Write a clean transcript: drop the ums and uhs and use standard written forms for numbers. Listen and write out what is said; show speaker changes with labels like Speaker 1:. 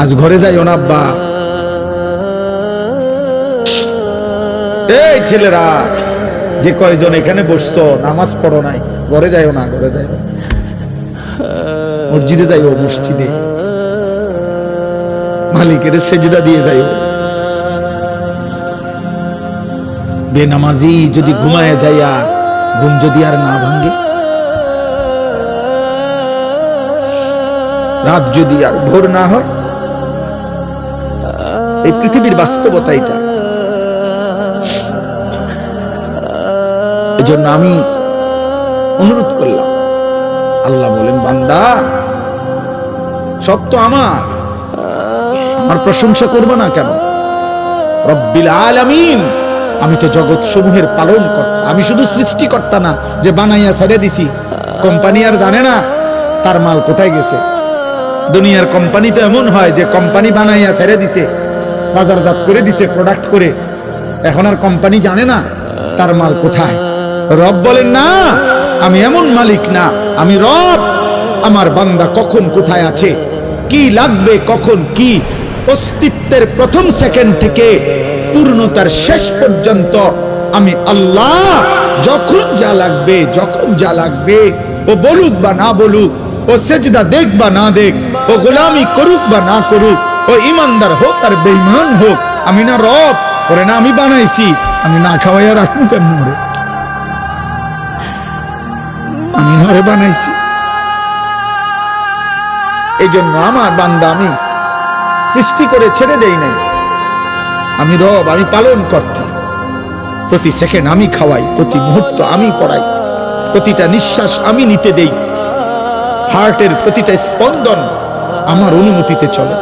Speaker 1: আজ ঘরে যাইও না আব্বা। এই ছেলেরা যে কয়জন এখানে বসছো নামাজ পড়ো নাই, ঘরে যাইও না, ঘরে যাইও, মসজিদে যাইও, মসজিদে মালিকের সেজদা দিয়ে যাইও। বেনামাজি যদি ঘুমায় যাইয়া ঘুম যদি আর না ভাঙ্গে, রাত যদি আর ভোর না হয়, এই পৃথিবীর বাস্তবতা এটা। এজন্য আমি অনুরোধ করলাম, আল্লাহ বলেন বান্দা সব তো আমার প্রশংসা করবে না কেন? রব্বিল আলামিন, আমি তো জগৎ সমূহের পালন কর্তা, আমি শুধু সৃষ্টিকর্তা না যে বানাইয়া ছেড়ে দিছি। কোম্পানি আর জানে না তার মাল কোথায় গেছে। দুনিয়ার কোম্পানি তো এমন হয় যে কোম্পানি বানাইয়া ছেড়ে দিছে, বাজারজাত করে দিছে প্রোডাক্ট করে, এখন আর কোম্পানি জানে না তার মাল কোথায়। রব বলেন না, আমি এমন মালিক না, আমি রব। আমার বান্দা কখন কোথায় আছে, কি লাগবে, কখন কি, অস্তিত্বের প্রথম সেকেন্ড থেকে পূর্ণতার শেষ পর্যন্ত আমি আল্লাহ যখন যা লাগবে, যখন যা লাগবে, ও বলুক বা না বলুক, ও সেজদা দেখ বা না দেখ, ও গোলামি করুক বা না করুক, ও ইমানদার হোক আর বেঈমান হোক, আমি না রব? ওরে না আমি বানাইছি, আমি না খাওয়াইয়া রাখবো কেমন? আমি না রে বানাইছি। এই জন্য আমার বান্দা আমি সৃষ্টি করে ছেড়ে দেই নাই, আমি রব, আমি পালন কর্তা। প্রতি সেকেন্ড আমি খাওয়াই, প্রতি মুহূর্ত আমি পড়াই, প্রতিটা নিঃশ্বাস আমি নিতে দেই, হার্টের প্রতিটা স্পন্দন আমার অনুমতিতে চলে।